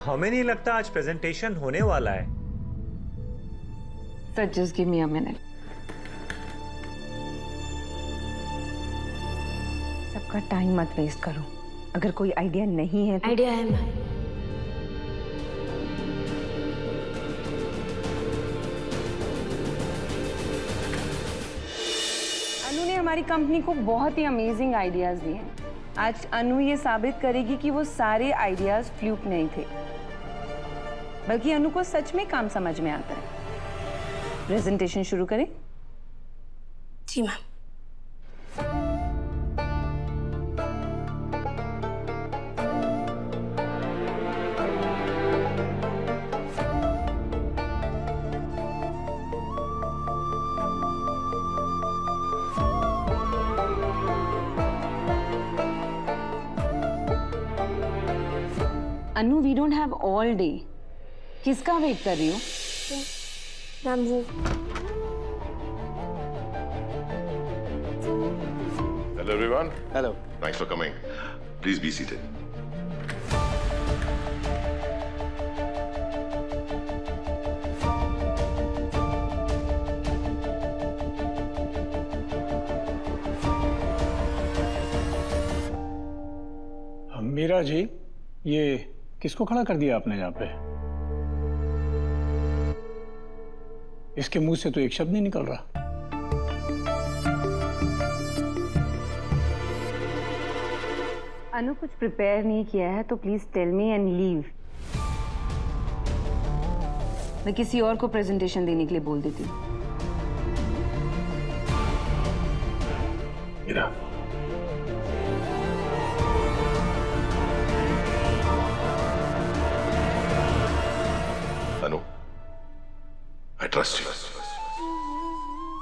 हमें नहीं लगता आज प्रेजेंटेशन होने वाला है। Sir just give me a minute. सबका टाइम मत वेस्ट करो। अगर कोई आइडिया नहीं है तो आइडिया है मैम। अनु ने हमारी कंपनी को बहुत ही अमेजिंग आइडियाज दिए हैं। आज अनु ये साबित करेगी कि वो सारे आइडियाज फ्लूक नहीं थे, बल्कि अनु को सच में काम समझ में आता है। प्रेजेंटेशन शुरू करें? जी ma'am. Anu we don't have all day. किसका वेट कर रही हो? मैम वो Hello everyone. Hello. Thanks for coming. Please be seated. Meera ji, ये किसको खड़ा कर दिया आपने यहाँ पे? इसके मुंह से तो एक शब्द नहीं निकल रहा। अनु कुछ प्रिपेयर नहीं किया है तो please tell me and leave. मैं किसी और को प्रेजेंटेशन देने के लिए बोल देती हूँ। Meera, Anu, I trust you.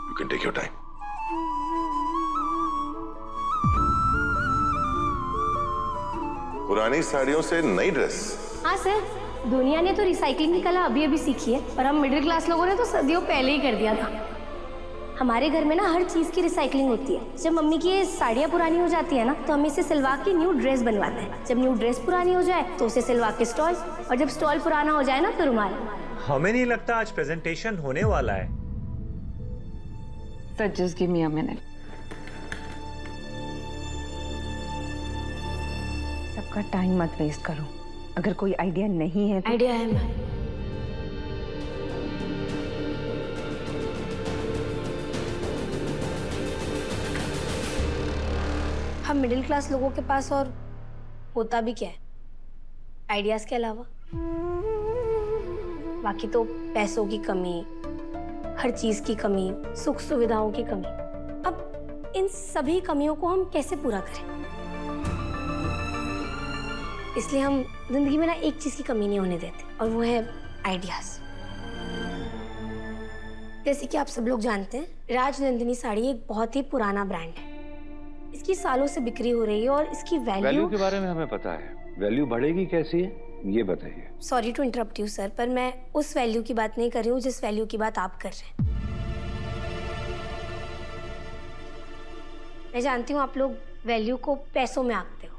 You can take your time. पुरानी साड़ियों से नई ड्रेस। हाँ सर, दुनिया ने तो रिसाइकलिंग की कला अभी अभी सीखी है, पर हम मिडिल क्लास लोगों ने तो सदियों पहले ही कर दिया था। हमारे घर में ना हर चीज की रिसाइकलिंग होती है। जब मम्मी की ये साड़ियाँ पुरानी हो जाती है ना, तो हम इसे सिलवा के न्यू ड्रेस बनवाते हैं। जब न्यू ड्रेस पुरानी हो जाए तो उसे सिलवा के स्टॉल, और जब स्टॉल पुराना हो जाए ना तो रुमाल। हमें नहीं लगता आज प्रेजेंटेशन होने वाला है। Sir just give me a minute. सबका टाइम मत वेस्ट करो। अगर कोई आइडिया नहीं है तो आइडिया है मैम। हम मिडिल क्लास लोगों के पास और होता भी क्या है आइडियाज के अलावा? बाकी तो पैसों की कमी, हर चीज की कमी, सुख सुविधाओं की कमी। अब इन सभी कमियों को हम कैसे पूरा करें? इसलिए हम जिंदगी में ना एक चीज की कमी नहीं होने देते, और वो है आइडियाज। जैसे कि आप सब लोग जानते हैं, राजनंदिनी साड़ी एक बहुत ही पुराना ब्रांड है। इसकी सालों से बिक्री हो रही है और इसकी वैल्यू के बारे में हमें पता है। वैल्यू बढ़ेगी कैसी है ये बताइए। Sorry to interrupt you sir, पर मैं उस वैल्यू की बात नहीं कर रही हूँ जिस वैल्यू की बात आप कर रहे हैं। मैं जानती हूँ आप लोग वैल्यू को पैसों में आंकते हो,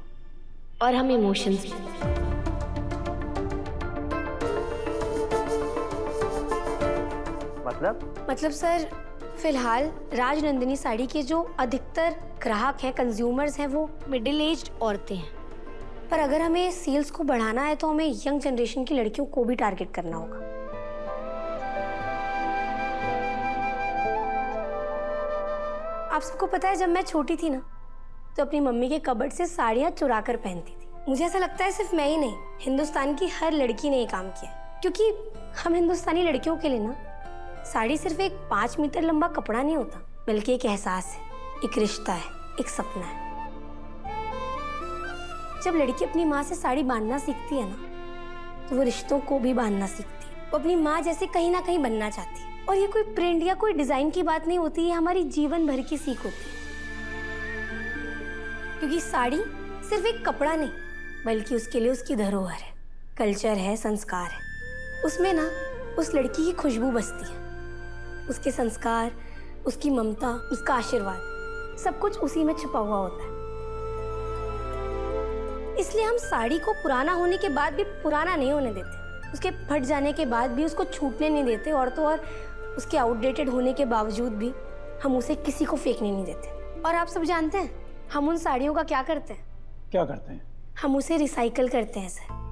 और हम इमोशंस में। मतलब सर, फिलहाल राजनंदिनी साड़ी के जो अधिकतर ग्राहक हैं, कंज्यूमर्स हैं, वो मिडिल एज्ड औरतें हैं। पर अगर हमें सेल्स को बढ़ाना है तो हमें यंग जनरेशन की लड़कियों को भी टारगेट करना होगा। आप सबको पता है, जब मैं छोटी थी ना, तो अपनी मम्मी के कबर्ड से साड़ियाँ चुरा कर पहनती थी। मुझे ऐसा लगता है सिर्फ मैं ही नहीं, हिंदुस्तान की हर लड़की ने ये काम किया, क्योंकि हम हिंदुस्तानी लड़कियों के लिए ना साड़ी सिर्फ एक 5 मीटर लंबा कपड़ा नहीं होता, बल्कि एक एहसास है, एक रिश्ता है, एक सपना है। जब लड़की अपनी माँ से साड़ी बांधना सीखती है ना, तो वो रिश्तों को भी बांधना सीखती है। वो अपनी माँ जैसे कहीं ना कहीं बनना चाहती है। और ये कोई प्रिंट या कोई डिजाइन की बात नहीं होती, ये हमारी जीवन भर की सीख होती है। क्योंकि साड़ी सिर्फ एक कपड़ा नहीं, बल्कि उसके लिए उसकी धरोहर है, कल्चर है, संस्कार है। उसमें ना उस लड़की की खुशबू बसती है, उसके संस्कार, उसकी ममता, उसका आशीर्वाद, सब कुछ उसी में छुपा हुआ होता है। इस इसलिए हम साड़ी को पुराना होने के बाद भी पुराना नहीं होने देते, उसके फट जाने के बाद भी उसको छूटने नहीं देते, और तो और उसके आउटडेटेड होने के बावजूद भी हम उसे किसी को फेंकने नहीं देते। और आप सब जानते हैं हम उन साड़ियों का क्या करते हैं? क्या करते हैं? हम उसे रिसाइकल करते हैं सर।